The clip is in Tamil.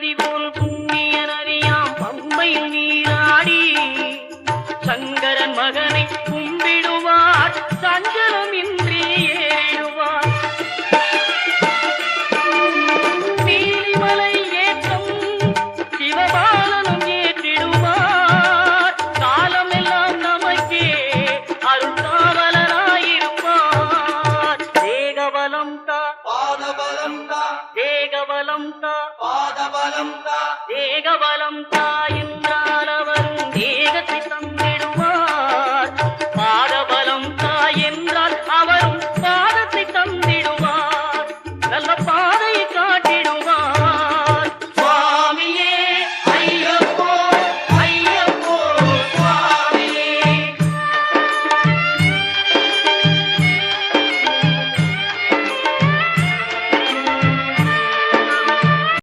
நதி போல் புண்ணிய நதியாம் பம்பையில் நீராடி சங்கரன் மகனை கும்பிடுவார் சஞ்சலமின்றி ஏறிடுவார். நீலிமலை ஏற்றம் சிவபாலனும் ஏற்றிடுவார். காலமெல்லாம் நமக்கே அருள்காவலராயிருப்பார். தேகபலம் தா பாதபலம் தா தேகபலம் தா பாதபலம் தா தேகபலம் தா இந்திரா